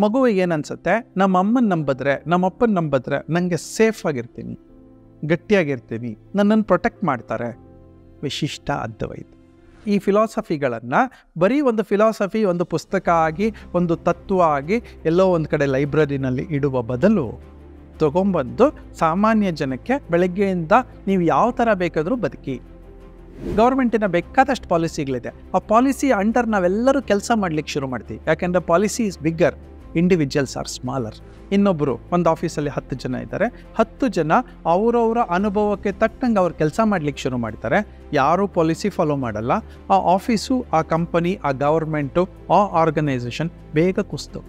ಮಗುವಿಗೆ ಏನನ್ಸುತ್ತೆ, ನಮ್ಮ ಅಮ್ಮನ ನಂಬಿದ್ರೆ, ನಮ್ಮ ಅಪ್ಪನ ನಂಬಿದ್ರೆ ನನಗೆ ಸೇಫ್ ಆಗಿರ್ತೀನಿ, ಗಟ್ಟಿಯಾಗಿರ್ತೀನಿ, ನನ್ನನ್ನು ಪ್ರೊಟೆಕ್ಟ್ ಮಾಡ್ತಾರೆ. ವಿಶಿಷ್ಟ ಅದ್ವೈತ. ಈ ಫಿಲಾಸಫಿಗಳನ್ನು ಬರೀ ಒಂದು ಫಿಲಾಸಫಿ, ಒಂದು ಪುಸ್ತಕ ಆಗಿ, ಒಂದು ತತ್ವ ಆಗಿ ಎಲ್ಲೋ ಒಂದು ಕಡೆ ಲೈಬ್ರರಿನಲ್ಲಿ ಇಡುವ ಬದಲು ತಗೊಂಬಂದು ಸಾಮಾನ್ಯ ಜನಕ್ಕೆ ಬೆಳಗ್ಗೆಯಿಂದ ನೀವು ಯಾವ ಥರ ಬೇಕಾದರೂ ಬದುಕಿ. ಗೌರ್ಮೆಂಟಿನ ಬೇಕಾದಷ್ಟು ಪಾಲಿಸಿಗಳಿದೆ. ಆ ಪಾಲಿಸಿ ಅಂಡರ್ ನಾವೆಲ್ಲರೂ ಕೆಲಸ ಮಾಡಲಿಕ್ಕೆ ಶುರು ಮಾಡ್ತೀವಿ. ಯಾಕೆಂದರೆ policy is bigger, individuals are smaller. ಇನ್ನೊಬ್ಬರು ಒಂದು ಆಫೀಸಲ್ಲಿ 10 ಜನ ಇದ್ದಾರೆ, 10 ಜನ ಅವರವರ ಅನುಭವಕ್ಕೆ ತಕ್ಕಂಗೆ ಅವ್ರು ಕೆಲಸ ಮಾಡಲಿಕ್ಕೆ ಶುರು ಮಾಡ್ತಾರೆ. ಯಾರೂ ಪಾಲಿಸಿ ಫಾಲೋ ಮಾಡಲ್ಲ. ಆ ಆಫೀಸು, ಆ ಕಂಪನಿ, ಆ ಗೌರ್ಮೆಂಟು, ಆ ಆರ್ಗನೈಸೇಷನ್ ಬೇಗ ಕುಸ್ತು.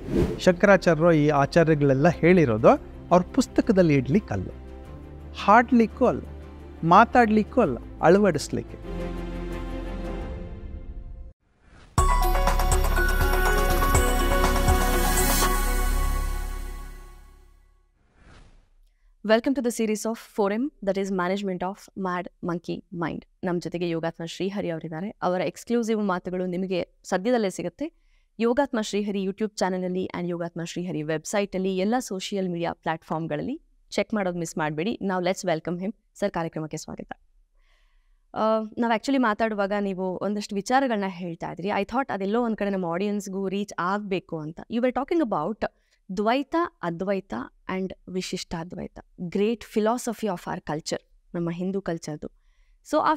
ಶಂಕರಾಚಾರ್ಯರು ಈ ಆಚಾರ್ಯಗಳೆಲ್ಲ ಹೇಳಿರೋದು ಅವ್ರ ಪುಸ್ತಕದಲ್ಲಿ ಇಡ್ಲಿಕ್ಕಲ್ಲ, ಹಾಡಲಿಕ್ಕೂ ಅಲ್ಲ, ಮಾತಾಡಲಿಕ್ಕೂ ಅಲ್ಲ, ಅಳವಡಿಸ್ಲಿಕ್ಕೆ. Welcome to the series of forum, that is management of mad monkey mind. ನಮ್ಮ ಜೊತೆಗೆ ಯೋಗಾತ್ಮ ಶ್ರೀಹರಿ ಅವರಿದ್ದಾರೆ. ಅವರ ಎಕ್ಸ್ಕ್ಲೂಸಿವ್ ಮಾತುಗಳು ನಿಮಗೆ ಸದ್ಯದಲ್ಲೇ ಸಿಗುತ್ತೆ ಯೋಗಾತ್ಮ ಶ್ರೀಹರಿ ಯೂಟ್ಯೂಬ್ ಚಾನಲಲ್ಲಿ ಆ್ಯಂಡ್ ಯೋಗಾತ್ಮ ಶ್ರೀಹರಿ ವೆಬ್ಸೈಟಲ್ಲಿ, ಎಲ್ಲ ಸೋಷಿಯಲ್ ಮೀಡಿಯಾ ಪ್ಲಾಟ್ಫಾರ್ಮ್ಗಳಲ್ಲಿ ಚೆಕ್ ಮಾಡೋದು ಮಿಸ್ ಮಾಡಬೇಡಿ. ನಾವು ಲೆಟ್ಸ್ ವೆಲ್ಕಮ್ ಹಿಮ್. ಸರ್, ಕಾರ್ಯಕ್ರಮಕ್ಕೆ ಸ್ವಾಗತ. ನಾವು ಆ್ಯಕ್ಚುಲಿ ಮಾತಾಡುವಾಗ ನೀವು ಒಂದಷ್ಟು ವಿಚಾರಗಳನ್ನ ಹೇಳ್ತಾ ಇದ್ರಿ. ಐ ಥಾಟ್ ಅದೆಲ್ಲೋ ಒಂದು ಕಡೆ ನಮ್ಮ ಆಡಿಯನ್ಸ್ಗೂ ರೀಚ್ ಆಗಬೇಕು ಅಂತ. You are talking about Dvaita, Advaita and Vishishtadvaita, great philosophy of our culture, ನಮ್ಮ ಹಿಂದೂ ಕಲ್ಚರ್ದು. ಸೊ ಆ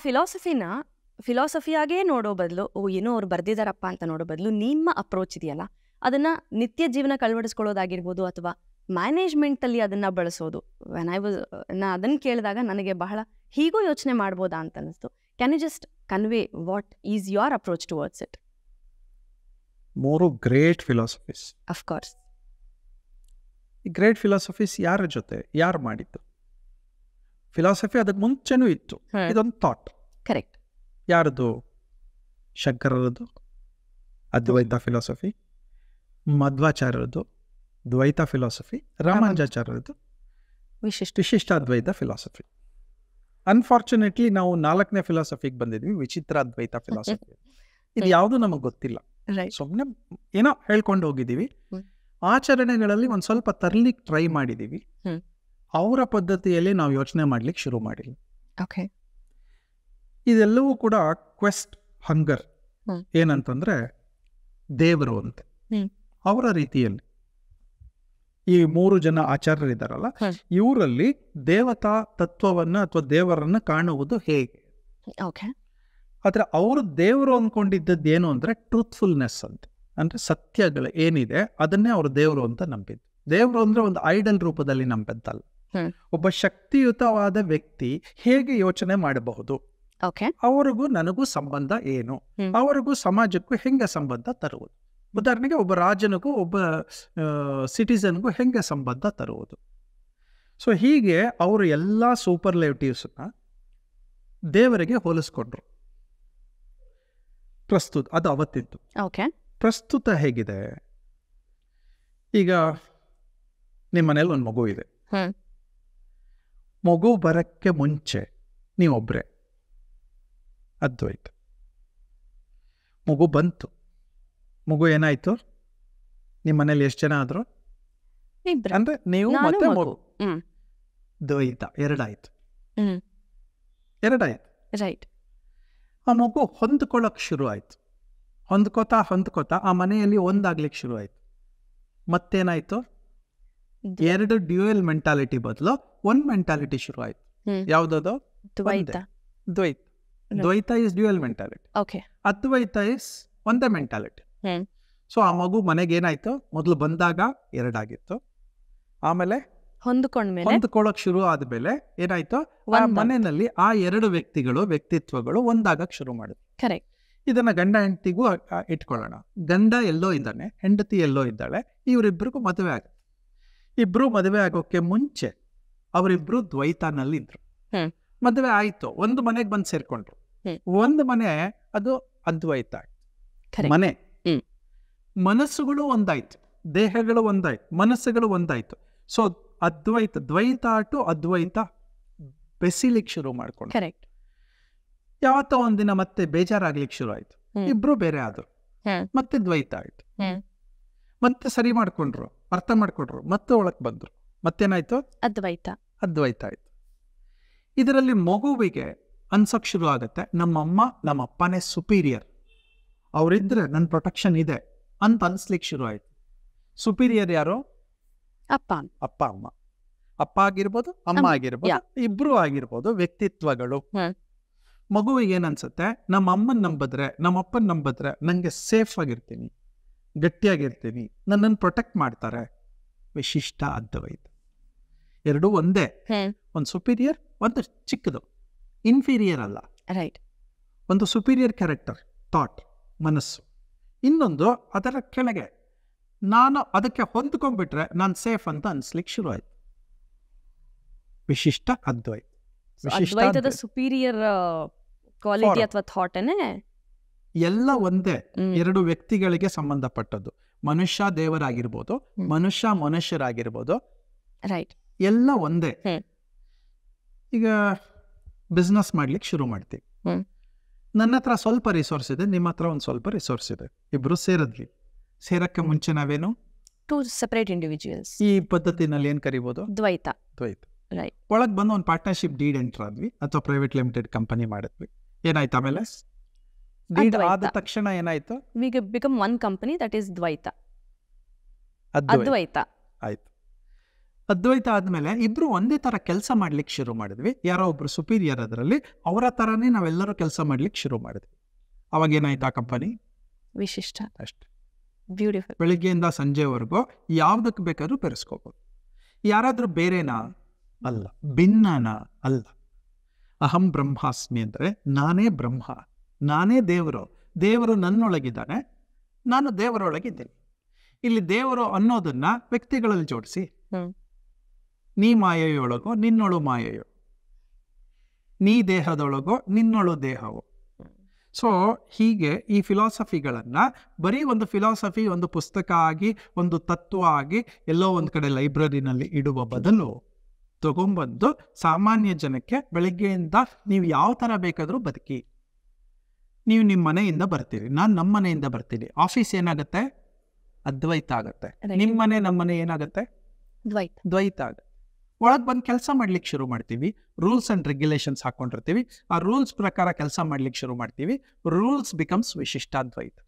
ಫಿಲಾಸಫಿಯಾಗೇ ನೋಡೋ ಬದಲು, ಏನೋ ಅವ್ರು ಬರ್ದಿದ್ದಾರಪ್ಪ ಅಂತ ನೋಡೋ ಬದಲು, ನಿಮ್ಮ ಅಪ್ರೋಚ್ ಇದೆಯಲ್ಲ, ಅದನ್ನು ನಿತ್ಯ ಜೀವನಕ್ಕೆ ಅಳವಡಿಸ್ಕೊಳ್ಳೋದಾಗಿರ್ಬೋದು ಅಥವಾ ಮ್ಯಾನೇಜ್ಮೆಂಟಲ್ಲಿ ಅದನ್ನು ಬಳಸೋದು. ಅದನ್ನು ಕೇಳಿದಾಗ ನನಗೆ ಬಹಳ ಹೀಗೂ ಯೋಚನೆ ಮಾಡ್ಬೋದಾ ಅಂತ ಅನ್ನಿಸ್ತು. Can you just convey what is your approach towards it? 3 great philosophies. Of course. ಈ ಗ್ರೇಟ್ ಫಿಲಾಸಫೀಸ್ ಯಾರ ಜೊತೆ, ಯಾರು ಮಾಡಿದ್ದು? ಫಿಲಾಸಫಿ ಅದಕ್ಕೆ ಮುಂಚೆನೂ ಇತ್ತು, ಇದೊಂದು ಥಾಟ್. ಕರೆಕ್ಟ್. ಯಾರದು? ಶಂಕರರದು ಅದ್ವೈತ ಫಿಲಾಸಫಿ, ಮಧ್ವಾಚಾರ್ಯರದು ದ್ವೈತ ಫಿಲಾಸಫಿ, ರಾಮಾನುಜಾಚಾರ್ಯರದು ವಿಶಿಷ್ಟಾದ್ವೈತ ಫಿಲಾಸಫಿ. ಅನ್ಫಾರ್ಚುನೇಟ್ಲಿ ನಾವು 4ನೇ ಫಿಲಾಸಫಿಗೆ ಬಂದಿದ್ವಿ, ವಿಚಿತ್ರ ಅದ್ವೈತ ಫಿಲಾಸಫಿ. ಇದು ಯಾವುದು ನಮಗೆ ಗೊತ್ತಿಲ್ಲ, ಸುಮ್ಮನೆ ಏನೋ ಹೇಳ್ಕೊಂಡು ಹೋಗಿದ್ದೀವಿ. ಆಚರಣೆಗಳಲ್ಲಿ ಒಂದು ಸ್ವಲ್ಪ ತರಲಿಕ್ಕೆ ಟ್ರೈ ಮಾಡಿದ್ದೀವಿ. ಅವರ ಪದ್ಧತಿಯಲ್ಲಿ ನಾವು ಯೋಚನೆ ಮಾಡ್ಲಿಕ್ಕೆ ಶುರು ಮಾಡಿಲ್ಲ. ಇದೆಲ್ಲವೂ ಕೂಡ ಕ್ವೆಸ್ಟ್, ಹಂಗರ್. ಏನಂತಂದ್ರೆ ದೇವರು ಅಂತ ಅವರ ರೀತಿಯಲ್ಲಿ ಈ 3 ಜನ ಆಚಾರ್ಯರಿದ್ದಾರಲ್ಲ, ಇವರಲ್ಲಿ ದೇವತಾ ತತ್ವವನ್ನ ಅಥವಾ ದೇವರನ್ನ ಕಾಣುವುದು ಹೇಗೆ? ಆದ್ರೆ ಅವರು ದೇವರು ಅಂದ್ಕೊಂಡಿದ್ದದ್ದು ಏನು ಅಂದ್ರೆ ಟ್ರೂತ್ಫುಲ್ನೆಸ್ ಅಂತ. ಅಂದ್ರೆ ಸತ್ಯಗಳು ಏನಿದೆ ಅದನ್ನೇ ಅವರು ದೇವರು ಅಂತ ನಂಬಿದ್ದು. ದೇವರು ಅಂದ್ರೆ ಒಂದು ಐಡಲ್ ರೂಪದಲ್ಲಿ ನಂಬಿದ್ದಲ್ಲ. ಒಬ್ಬ ಶಕ್ತಿಯುತವಾದ ವ್ಯಕ್ತಿ ಹೇಗೆ ಯೋಚನೆ ಮಾಡಬಹುದು, ಅವರಿಗೂ ನನಗೂ ಸಂಬಂಧ ಏನು, ಅವರಿಗೂ ಸಮಾಜಕ್ಕೂ ಹೆಂಗೆ ಸಂಬಂಧ ತರುವುದು. ಉದಾಹರಣೆಗೆ ಒಬ್ಬ ರಾಜನಿಗೂ ಒಬ್ಬ ಸಿಟಿಸನ್ಗೂ ಹೆಂಗೆ ಸಂಬಂಧ ತರುವುದು. ಸೊ ಹೀಗೆ ಅವರು ಎಲ್ಲ ಸೂಪರ್ಲೇಟಿವ್ಸ್ನ ದೇವರಿಗೆ ಹೋಲಿಸ್ಕೊಂಡ್ರು. ಪ್ರಸ್ತುತ ಅದು ಅವತ್ತಿತ್ತು. ಪ್ರಸ್ತುತ ಹೇಗಿದೆ? ಈಗ ನಿಮ್ಮ ಮನೇಲಿ ಒಂದು ಮಗು ಇದೆ. ಮಗು ಬರಕ್ಕೆ ಮುಂಚೆ ನೀವೊಬ್ರೆ, ಅದ್ವೈತ. ಮಗು ಬಂತು, ಮಗು ಏನಾಯ್ತು? ನಿಮ್ಮ ಮನೇಲಿ ಎಷ್ಟು ಜನ ಆದ್ರು? ಅಂದ್ರೆ ನೀವು ಮತ್ತೆ ಮಗು, ದ್ವೈತ. ಎರಡಾಯ್ತು. ರೈಟ್. ಆ ಮಗು ಹೊಂದ್ಕೊಳ್ಳೋಕೆ ಶುರು ಆಯ್ತು. ಹೊಂದ್ಕೋತಾ ಆ ಮನೆಯಲ್ಲಿ ಒಂದಾಗ್ಲಿಕ್ಕೆ ಶುರು ಆಯ್ತು. ಮತ್ತೇನಾಯ್ತು? 2 ಡ್ಯೂಯಲ್ ಮೆಂಟಾಲಿಟಿ ಬದಲು 1 ಮೆಂಟಾಲಿಟಿ ಶುರು ಆಯ್ತು. ಯಾವ್ದದು? ದ್ವೈತ. Dvaita is dual mentality. Advaita is ಒಂದೇ ಮೆಂಟಾಲಿಟಿ. ಸೊ ಆ ಮಗು ಮನೆಗೆ ಏನಾಯ್ತು? ಮೊದಲು ಬಂದಾಗ 2 ಆಗಿತ್ತು. ಆಮೇಲೆ ಹೊಂದ್ಕೊಳ್ಳೋಕ್ ಶುರು ಆದ್ಮೇಲೆ ಏನಾಯ್ತು? ಆ ಮನೆಯಲ್ಲಿ ಆ 2 ವ್ಯಕ್ತಿತ್ವಗಳು ಒಂದಾಗಕ್ ಶುರು ಮಾಡಿದ್ರು. ಕರೆಕ್ಟ್. ಇದನ್ನ ಗಂಡ ಹೆಂಡತಿಗೂ ಇಟ್ಕೊಳ್ಳೋಣ. ಗಂಡ ಎಲ್ಲೋ ಇದ್ದಾನೆ, ಹೆಂಡತಿ ಎಲ್ಲೋ ಇದ್ದಾಳೆ. ಇವರಿಬ್ಬರಿಗೂ ಮದುವೆ ಆಗುತ್ತೆ. ಇಬ್ರು ಮದುವೆ ಆಗೋಕೆ ಮುಂಚೆ ಅವರಿಬ್ರು ದ್ವೈತನಲ್ಲಿ ಇದ್ರು. ಮದುವೆ ಆಯ್ತು, ಒಂದು ಮನೆಗೆ ಬಂದು ಸೇರ್ಕೊಂಡ್ರು. ಒಂದು ಮನೆ ಅದು ಅದ್ವೈತ ಮನೆ. ಮನಸ್ಸುಗಳು ಒಂದಾಯ್ತು, ದೇಹಗಳು ಒಂದಾಯ್ತು, ಮನಸ್ಸುಗಳು ಒಂದಾಯ್ತು. ಸೊ ದ್ವೈತ ಟು ಅದ್ವೈತ ಬೆಸಿಲಿಕ್ಕೆ ಶುರು ಮಾಡ್ಕೊಂಡು ಕರೆಕ್ಟ್. ಯಾವತ್ತೋ ಒಂದಿನ ಮತ್ತೆ ಬೇಜಾರಾಗ್ಲಿಕ್ಕೆ ಶುರು ಆಯ್ತು, ಇಬ್ರು ಬೇರೆ ಆದ್ರು, ಮತ್ತೆ ದ್ವೈತ ಆಯ್ತು. ಮತ್ತೆ ಸರಿ ಮಾಡ್ಕೊಂಡ್ರು, ಅರ್ಥ ಮಾಡ್ಕೊಂಡ್ರು, ಮತ್ತೆ ಒಳಗೆ ಬಂದರು. ಮತ್ತೇನಾಯ್ತು? ಅದ್ವೈತ. ಅದ್ವೈತ ಆಯ್ತು. ಇದರಲ್ಲಿ ಮಗುವಿಗೆ ಅನ್ಸಕ್ ಶುರು ಆಗುತ್ತೆ, ನಮ್ಮಮ್ಮ ನಮ್ಮ ಅಪ್ಪನೇ ಸುಪೀರಿಯರ್, ಅವರಿದ್ರೆ ನನ್ನ ಪ್ರೊಟೆಕ್ಷನ್ ಇದೆ ಅಂತ ಅನ್ಸ್ಲಿಕ್ಕೆ ಶುರು ಆಯ್ತು. ಸುಪೀರಿಯರ್ ಯಾರು? ಅಪ್ಪ. ಅಪ್ಪ ಅಮ್ಮ. ಅಪ್ಪ ಆಗಿರ್ಬೋದು, ಅಮ್ಮ ಆಗಿರ್ಬೋದು, ಇಬ್ರು ಆಗಿರ್ಬೋದು, ವ್ಯಕ್ತಿತ್ವಗಳು. ಮಗುವಿಗೆ ಏನನ್ಸುತ್ತೆ, ನಮ್ಮ ಅಮ್ಮನ್ ನಂಬಿದ್ರೆ, ನಮ್ಮ ಅಪ್ಪನ್ ನಂಬಿದ್ರೆ ನಂಗೆ ಸೇಫ್ ಆಗಿರ್ತೀನಿ, ಗಟ್ಟಿಯಾಗಿರ್ತೀನಿ, ನನ್ನನ್ನು ಪ್ರೊಟೆಕ್ಟ್ ಮಾಡ್ತಾರೆ. ವಿಶಿಷ್ಟ ಅದ್ವೈತ. ಎರಡೂ ಒಂದೇ. ಒಂದು ಸುಪೀರಿಯರ್, ಒಂದು ಚಿಕ್ಕದು, ಇನ್ಫೀರಿಯರ್ ಅಲ್ಲ. ರೈಟ್. ಒಂದು ಸುಪೀರಿಯರ್ ಕ್ಯಾರೆಕ್ಟರ್, ಥಾಟ್, ಮನಸ್ಸು. ಇನ್ನೊಂದು ಅದರ ಕೆಳಗೆ, ನಾನು ಅದಕ್ಕೆ ಹೊಂದ್ಕೊಂಡ್ಬಿಟ್ರೆ ನಾನು ಸೇಫ್ ಅಂತ ಅನ್ಸ್ಲಿಕ್ಕೆ ಶುರು ಆಯ್ತು. ವಿಶಿಷ್ಟ ಅದ್ವೈತ. ಅದ್ವೈತದ ಸುಪೀರಿಯರ್ ಕ್ವಾಲಿಟಿ ಅಥವಾ ಥಾಟ್ ಎಲ್ಲ ಒಂದೇ. ಎರಡು ವ್ಯಕ್ತಿಗಳಿಗೆ ಸಂಬಂಧಪಟ್ಟದ್ದು. ಮನುಷ್ಯ ದೇವರಾಗಿರ್ಬೋದು, ಮನುಷ್ಯ ಮನುಷ್ಯರಾಗಿರ್ಬೋದು, ರೈಟ್, ಎಲ್ಲ ಒಂದೇ. ಈಗ ಬಿಸ್ನೆಸ್ ಮಾಡ್ಲಿಕ್ಕೆ ಶುರು ಮಾಡ್ತೀವಿ. ನನ್ನ ಹತ್ರ ಸ್ವಲ್ಪ ರಿಸೋರ್ಸ್ ಇದೆ, ನಿಮ್ಮ ಹತ್ರ ಒಂದು ಸ್ವಲ್ಪ ರಿಸೋರ್ಸ್ ಇದೆ, ಇಬ್ರು ಸೇರಿದ್ವಿ. ಸೇರಕ್ಕೆ ಮುಂಚೆ ನಾವೇನು? Two separate individuals. ಈ ಪದ್ಧತಿನಲ್ಲಿ ಏನ್ ಕರಿಬಹುದು? ದ್ವೈತ. ದ್ವೈತ. ರೈಟ್. ಒಳಗೆ ಬಂದು ಒಂದು ಪಾರ್ಟ್ನರ್ಶಿಪ್ ಡೀಡ್ ಎಂಟರ್ ಆದ್ವಿ, ಅಥವಾ ಪ್ರೈವೇಟ್ ಲಿಮಿಟೆಡ್ ಕಂಪನಿ ಮಾಡಿದ್ವಿ. ಏನಾಯ್ತು ಆಮೇಲೆ? ಡೀಡ್ ಆದ ತಕ್ಷಣ ಏನಾಯ್ತು? We become one company, that is Dvaita. ಅದ್ವೈತ ಆಯ್ತು. ಅದ್ವೈತ ಆದ್ಮೇಲೆ ಇಬ್ರು ಒಂದೇ ತರ ಕೆಲಸ ಮಾಡ್ಲಿಕ್ಕೆ ಶುರು ಮಾಡಿದ್ವಿ. ಯಾರೋ ಒಬ್ರು ಸುಪೀರಿಯರ್ ಅದರಲ್ಲಿ, ಅವರ ತರಾನೇ ನಾವೆಲ್ಲರೂ ಕೆಲಸ ಮಾಡ್ಲಿಕ್ಕೆ ಶುರು ಮಾಡಿದ್ವಿ. ಅವಾಗ ಏನಾಯ್ತು ಆ ಕಂಪನಿ? ವಿಶಿಷ್ಟ. ಅಷ್ಟೇ. ಬ್ಯೂಟಿಫುಲ್. ಬೆಳಿಗ್ಗೆಯಿಂದ ಸಂಜೆವರೆಗೂ ಯಾವ್ದಕ್ಕೆ ಬೇಕಾದ್ರೂ ಬೆರೆಸ್ಕೋಬಹುದು. ಯಾರಾದ್ರೂ ಬೇರೆನಾ? ಅಲ್ಲ. ಭಿನ್ನನಾ? ಅಲ್ಲ. ಅಹಂ ಬ್ರಹ್ಮಾಸ್ಮಿ ಅಂದ್ರೆ ನಾನೇ ಬ್ರಹ್ಮ, ನಾನೇ ದೇವರು, ದೇವರು ನನ್ನೊಳಗಿದ್ದಾನೆ, ನಾನು ದೇವರೊಳಗಿದ್ದೀನಿ. ಇಲ್ಲಿ ದೇವರು ಅನ್ನೋದನ್ನ ವ್ಯಕ್ತಿಗಳಲ್ಲಿ ಜೋಡಿಸಿ, ನೀ ಮಾಯೆಯೊಳಗೋ ನಿನ್ನೊಳು ಮಾಯೆಯೋ, ನೀ ದೇಹದೊಳಗೋ ನಿನ್ನೊಳು ದೇಹವೋ. ಸೊ ಹೀಗೆ ಈ ಫಿಲಾಸಫಿಗಳನ್ನ ಬರೀ ಒಂದು ಫಿಲಾಸಫಿ, ಒಂದು ಪುಸ್ತಕ ಆಗಿ, ಒಂದು ತತ್ವ ಆಗಿ ಎಲ್ಲೋ ಒಂದು ಕಡೆ ಲೈಬ್ರರಿನಲ್ಲಿ ಇಡುವ ಬದಲು ತಗೊಂಬಂದು ಸಾಮಾನ್ಯ ಜನಕ್ಕೆ ಬೆಳಗ್ಗೆಯಿಂದ ನೀವು ಯಾವ ಥರ ಬೇಕಾದರೂ ಬದುಕಿ. ನೀವು ನಿಮ್ಮ ಮನೆಯಿಂದ ಬರ್ತೀರಿ, ನಾನು ನಮ್ಮ ಮನೆಯಿಂದ ಬರ್ತೀನಿ. ಆಫೀಸ್ ಏನಾಗುತ್ತೆ? ಅದ್ವೈತ ಆಗುತ್ತೆ. ನಿಮ್ಮ ಮನೆ ನಮ್ಮ ಮನೆ ಏನಾಗುತ್ತೆ? ದ್ವೈತ ಆಗುತ್ತೆ. ಒಳಗೆ ಬಂದು ಕೆಲಸ ಮಾಡ್ಲಿಕ್ಕೆ ಶುರು ಮಾಡ್ತೀವಿ. ರೂಲ್ಸ್ ಅಂಡ್ ರೆಗ್ಯುಲೇಷನ್ಸ್ ಹಾಕೊಂಡಿರ್ತೀವಿ. ಆ ರೂಲ್ಸ್ ಪ್ರಕಾರ ಕೆಲಸ ಮಾಡ್ಲಿಕ್ಕೆ ಶುರು ಮಾಡ್ತೀವಿ. Rules becomes Vishishtadvaita.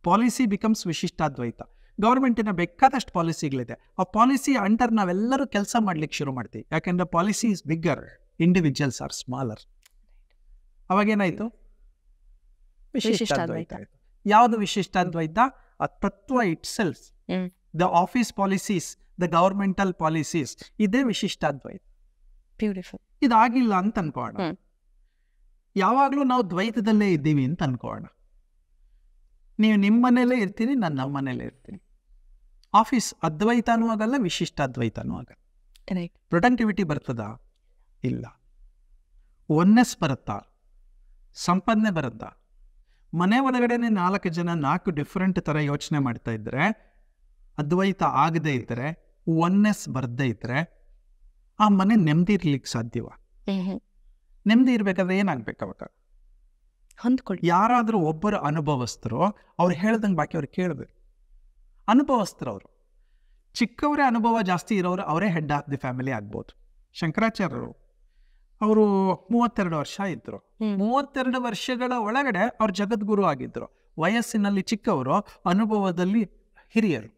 Policy becomes Vishishtadvaita. ಗೌರ್ಮೆಂಟಿನ ಬೇಕಾದಷ್ಟು ಪಾಲಿಸಿಗಳಿದೆ. ಆ ಪಾಲಿಸಿ ಅಂಡರ್ ನಾವೆಲ್ಲರೂ ಕೆಲಸ ಮಾಡ್ಲಿಕ್ಕೆ ಶುರು ಮಾಡ್ತೀವಿ. ಯಾಕಂದ್ರೆ policy is bigger, individuals are smaller. ಅವಾಗೇನಾಯ್ತು? ವಿಶಿಷ್ಟಾದ್ವೈತ ಆಯ್ತು. ಯಾವುದು ವಿಶಿಷ್ಟಾದ್ವೈತ? ಆ ತತ್ವ itself, the office policies, the governmental policies, ಇದೇ ವಿಶಿಷ್ಟಾದ್ವೈತ. ಬ್ಯೂಟಿಫುಲ್. ಇದಾಗಿಲ್ಲ ಅಂತ ಅನ್ಕೋಣ. ಯಾವಾಗ್ಲೂ ನಾವು ದ್ವೈತದಲ್ಲೇ ಇದ್ದೀವಿ ಅಂತ ಅನ್ಕೋಣ. ನೀವು ನಿಮ್ಮ ಮನೇಲೇ ಇರ್ತೀನಿ, ನಾನು ನಮ್ಮ ಮನೇಲೇ ಇರ್ತೀನಿ. ಆಫೀಸ್ ಅದ್ವೈತನೂ ಆಗಲ್ಲ, ವಿಶಿಷ್ಟಾದ್ವೈತನೂ ಆಗಲ್ಲ. ಪ್ರೊಡಕ್ಟಿವಿಟಿ ಬರ್ತದಾ? ಇಲ್ಲ. ಒನ್ನೆಸ್ ಬರುತ್ತಾ? ಸಂಪಾದನೆ ಬರುತ್ತಾ? ಮನೆ ಒಳಗಡೆನೆ 4 ಜನ 4 ಡಿಫ್ರೆಂಟ್ ತರ ಯೋಚನೆ ಮಾಡ್ತಾ ಇದ್ರೆ, ಅದ್ವೈತ ಆಗದೆ ಇದ್ರೆ, ಒನ್ನೆಸ್ ಬರ್ದೇ ಇದ್ರೆ ಆ ಮನೆ ನೆಮ್ಮದಿ ಇರ್ಲಿಕ್ಕೆ ಸಾಧ್ಯವ? ನೆಮ್ಮದಿ ಇರ್ಬೇಕಾದ್ರೆ ಏನಾಗ್ಬೇಕು? ಅವಾಗ ಹೊಂದ್ಕೊಳ್ಳಿ. ಯಾರಾದ್ರೂ ಒಬ್ಬರು ಅನುಭವಸ್ಥರು, ಅವ್ರು ಹೇಳ್ದಂಗೆ ಬಾಕಿ ಅವ್ರು ಕೇಳಬೇಕು. ಅನುಭವಸ್ಥರು ಅವರು, ಚಿಕ್ಕವರೇ ಅನುಭವ ಜಾಸ್ತಿ ಇರೋರು ಅವರೇ ಹೆಡ್ ಆಫ್ ದಿ ಫ್ಯಾಮಿಲಿ ಆಗ್ಬೋದು. ಶಂಕರಾಚಾರ್ಯರು ಅವರು 32 ವರ್ಷ ಇದ್ರು. 32 ವರ್ಷಗಳ ಒಳಗಡೆ ಅವ್ರು ಜಗದ್ಗುರು ಆಗಿದ್ರು. ವಯಸ್ಸಿನಲ್ಲಿ ಚಿಕ್ಕವರು, ಅನುಭವದಲ್ಲಿ ಹಿರಿಯರು.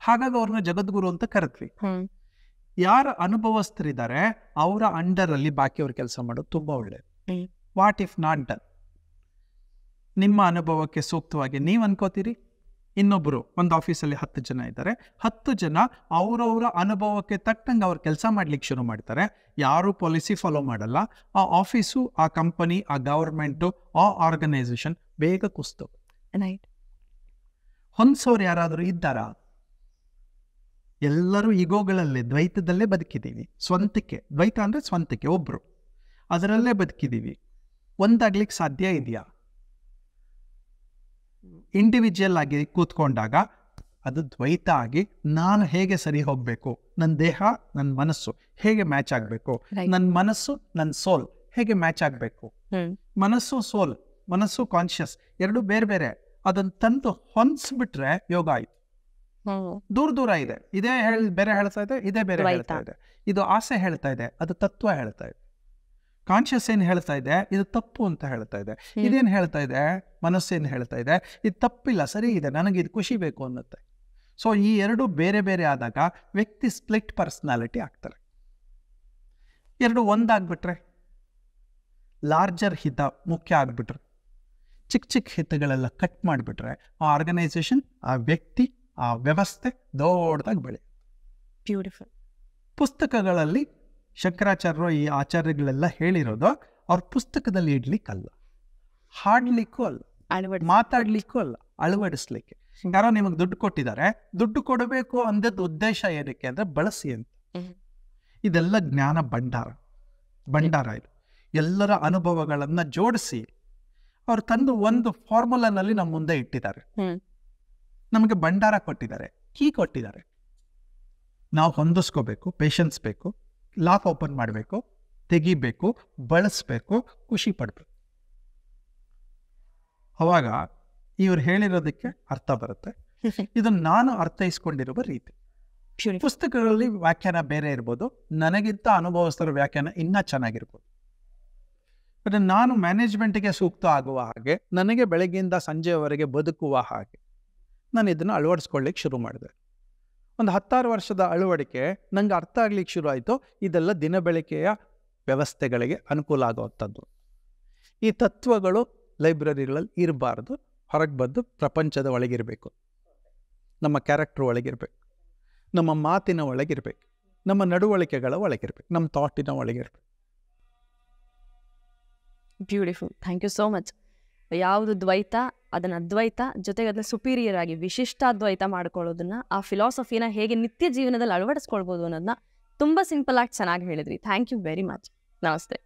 ಹಾಗಾಗಿ ಅವ್ರನ್ನ ಜಗದ್ಗುರು ಅಂತ ಕರೆದ್ವಿ. ಯಾರ ಅನುಭವಸ್ಥರಿದ್ದಾರೆ ಅವರ ಅಂಡರ್ ಅಲ್ಲಿ ಬಾಕಿಯವ್ರ ಕೆಲಸ ಮಾಡೋದು ತುಂಬಾ ಒಳ್ಳೇದು. What if not done? ನಿಮ್ಮ ಅನುಭವಕ್ಕೆ ಸೂಕ್ತವಾಗಿ ನೀವು ಅನ್ಕೋತೀರಿ, ಇನ್ನೊಬ್ರು ಒಂದು ಆಫೀಸಲ್ಲಿ 10 ಜನ ಇದ್ದಾರೆ, 10 ಜನ ಅವರವರ ಅನುಭವಕ್ಕೆ ತಕ್ಕಂಗೆ ಅವ್ರು ಕೆಲಸ ಮಾಡ್ಲಿಕ್ಕೆ ಶುರು ಮಾಡ್ತಾರೆ. ಯಾರು ಪಾಲಿಸಿ ಫಾಲೋ ಮಾಡಲ್ಲ. ಆ ಆಫೀಸು, ಆ ಕಂಪನಿ, ಆ ಗವರ್ಮೆಂಟು, ಆ ಆರ್ಗನೈಸೇಷನ್ ಬೇಗ ಕುಸ್ತವೆ. ಹೊಂದ್ಸೋರು ಯಾರಾದರೂ ಇದ್ದಾರಾ? ಎಲ್ಲರೂ ಈಗೋಗಳಲ್ಲೇ, ದ್ವೈತದಲ್ಲೇ ಬದುಕಿದ್ದೀವಿ. ಸ್ವಂತಕ್ಕೆ, ದ್ವೈತ ಅಂದ್ರೆ ಸ್ವಂತಕ್ಕೆ, ಒಬ್ರು, ಅದರಲ್ಲೇ ಬದುಕಿದ್ದೀವಿ. ಒಂದಾಗ್ಲಿಕ್ಕೆ ಸಾಧ್ಯ ಇದೆಯಾ? ಇಂಡಿವಿಜುವಲ್ ಆಗಿ ಕೂತ್ಕೊಂಡಾಗ ಅದು ದ್ವೈತ ಆಗಿ, ನಾನು ಹೇಗೆ ಸರಿ ಹೋಗ್ಬೇಕು, ನನ್ನ ದೇಹ ನನ್ನ ಮನಸ್ಸು ಹೇಗೆ ಮ್ಯಾಚ್ ಆಗಬೇಕು, ನನ್ನ ಮನಸ್ಸು ನನ್ನ ಸೋಲ್ ಹೇಗೆ ಮ್ಯಾಚ್ ಆಗಬೇಕು. ಮನಸ್ಸು ಸೋಲ್, ಮನಸ್ಸು ಕಾನ್ಷಿಯಸ್ ಎರಡು ಬೇರೆ ಬೇರೆ. ಅದನ್ನು ತಂದು ಹೊಂದಿಸ್ಬಿಟ್ರೆ ಯೋಗ ಆಯ್ತು. ದೂರ ಇದೆ, ಇದೇ ಬೇರೆ ಹೇಳ್ತಾ ಇದೆ, ಇದೇ ಬೇರೆ ಹೇಳ್ತಾ ಇದೆ. ಇದು ಆಸೆ ಹೇಳ್ತಾ ಇದೆ, ಅದು ತತ್ವ ಹೇಳ್ತಾ ಇದೆ. ಕಾನ್ಷಿಯಸ್ ಏನು ಹೇಳ್ತಾ ಇದೆ, ಇದು ತಪ್ಪು ಅಂತ ಹೇಳ್ತಾ ಇದೆ. ಇದೇನು ಹೇಳ್ತಾ ಇದೆ, ಮನಸ್ಸೇನು ಹೇಳ್ತಾ ಇದೆ, ಇದು ತಪ್ಪಿಲ್ಲ, ಸರಿ ಇದೆ, ನನಗೆ ಇದು ಖುಷಿ ಬೇಕು ಅನ್ನತ್ತೆ. ಸೊ ಈ ಎರಡು ಬೇರೆ ಬೇರೆ ಆದಾಗ ವ್ಯಕ್ತಿ ಸ್ಪ್ಲಿಟ್ ಪರ್ಸನಾಲಿಟಿ ಆಗ್ತಾರೆ. ಎರಡು ಒಂದಾಗ್ಬಿಟ್ರೆ, ಲಾರ್ಜರ್ ಹಿತ ಮುಖ್ಯ ಆಗ್ಬಿಟ್ರೆ, ಚಿಕ್ಕ ಚಿಕ್ಕ ಹಿತಗಳೆಲ್ಲ ಕಟ್ ಮಾಡಿಬಿಟ್ರೆ, ಆ ಆರ್ಗನೈಸೇಷನ್, ಆ ವ್ಯಕ್ತಿ, ಆ ವ್ಯವಸ್ಥೆ ದೊಡ್ಡದಾಗಿ ಬೆಳೆ. ಬ್ಯೂಟಿಫುಲ್. ಪುಸ್ತಕಗಳಲ್ಲಿ ಶಂಕರಾಚಾರ್ಯರು ಈ ಆಚಾರ್ಯಗಳೆಲ್ಲ ಹೇಳಿರೋದು ಅವ್ರ ಪುಸ್ತಕದಲ್ಲಿ ಇಡ್ಲಿಕ್ಕಲ್ಲ, ಹಾಡ್ಲಿಕ್ಕೂ ಅಲ್ಲ, ಮಾತಾಡ್ಲಿಕ್ಕೂ ಅಲ್ಲ, ಅಳವಡಿಸ್ಲಿಕ್ಕೆ. ಯಾರೋ ನಿಮಗೆ ದುಡ್ಡು ಕೊಟ್ಟಿದ್ದಾರೆ, ದುಡ್ಡು ಕೊಡಬೇಕು ಅಂದದ್ದು ಉದ್ದೇಶ ಏನಕ್ಕೆ ಅಂದ್ರೆ ಬಳಸಿ ಅಂತ. ಇದೆಲ್ಲ ಜ್ಞಾನ ಭಂಡಾರ ಇದು. ಎಲ್ಲರ ಅನುಭವಗಳನ್ನ ಜೋಡಿಸಿ ಅವ್ರು ತಂದು ಒಂದು ಫಾರ್ಮುಲಾನಲ್ಲಿ ನಮ್ಮ ಮುಂದೆ ಇಟ್ಟಿದ್ದಾರೆ. ನಮಗೆ ಭಂಡಾರ ಕೊಟ್ಟಿದ್ದಾರೆ, ಕೀ ಕೊಟ್ಟಿದ್ದಾರೆ. ನಾವು ಹೊಂದಿಸ್ಕೋಬೇಕು, ಪೇಷನ್ಸ್ ಬೇಕು, ಲಾಕ್ ಓಪನ್ ಮಾಡಬೇಕು, ತೆಗಿಬೇಕು, ಬಳಸಬೇಕು, ಖುಷಿ ಪಡಬೇಕು. ಅವಾಗ ಇವ್ರು ಹೇಳಿರೋದಕ್ಕೆ ಅರ್ಥ ಬರುತ್ತೆ. ಇದನ್ನು ನಾನು ಅರ್ಥೈಸ್ಕೊಂಡಿರುವ ರೀತಿ. ಪುಸ್ತಕಗಳಲ್ಲಿ ವ್ಯಾಖ್ಯಾನ ಬೇರೆ ಇರ್ಬೋದು, ನನಗಿಂತ ಅನುಭವಸ್ಥರ ವ್ಯಾಖ್ಯಾನ ಇನ್ನೂ ಚೆನ್ನಾಗಿರ್ಬೋದು. ಬಟ್ ನಾನು ಮ್ಯಾನೇಜ್ಮೆಂಟ್ಗೆ ಸೂಕ್ತ ಆಗುವ ಹಾಗೆ, ನನಗೆ ಬೆಳಗ್ಗೆಯಿಂದ ಸಂಜೆಯವರೆಗೆ ಬದುಕುವ ಹಾಗೆ ನಾನು ಇದನ್ನು ಅಳವಡಿಸ್ಕೊಳ್ಳಿಕ್ಕೆ ಶುರು ಮಾಡಿದೆ. ಒಂದು 10 ವರ್ಷದ ಅಳವಡಿಕೆ ನಂಗೆ ಅರ್ಥ ಆಗ್ಲಿಕ್ಕೆ ಶುರು ಆಯಿತು. ಇದೆಲ್ಲ ದಿನ ಬೆಳಕೆಯ ವ್ಯವಸ್ಥೆಗಳಿಗೆ ಅನುಕೂಲ ಆಗುವಂಥದ್ದು. ಈ ತತ್ವಗಳು ಲೈಬ್ರರಿಗಳಲ್ಲಿ ಇರಬಾರ್ದು, ಹೊರಗೆ ಬಂದು ಪ್ರಪಂಚದ ಒಳಗಿರಬೇಕು, ನಮ್ಮ ಕ್ಯಾರೆಕ್ಟರ್ ಒಳಗಿರಬೇಕು, ನಮ್ಮ ಮಾತಿನ ಒಳಗಿರಬೇಕು, ನಮ್ಮ ನಡವಳಿಕೆಗಳ ಒಳಗಿರಬೇಕು, ನಮ್ಮ ಥಾಟಿನ ಒಳಗಿರಬೇಕು. Beautiful. Thank you so much. ಯಾವುದು ದ್ವೈತ ಅದನ್ನು ಅದ್ವೈತ, ಜೊತೆಗೆ ಅದನ್ನ ಸುಪೀರಿಯರ್ ಆಗಿ ವಿಶಿಷ್ಟ ಅದ್ವೈತ ಮಾಡ್ಕೊಳ್ಳೋದನ್ನ, ಆ ಫಿಲಾಸಫಿನ ಹೇಗೆ ನಿತ್ಯ ಜೀವನದಲ್ಲಿ ಅಳವಡಿಸ್ಕೊಳ್ಬೋದು ಅನ್ನೋದನ್ನ ತುಂಬ ಸಿಂಪಲ್ ಆಗಿ ಚೆನ್ನಾಗಿ ಹೇಳಿದ್ರಿ. Thank you very much. ನಮಸ್ತೆ.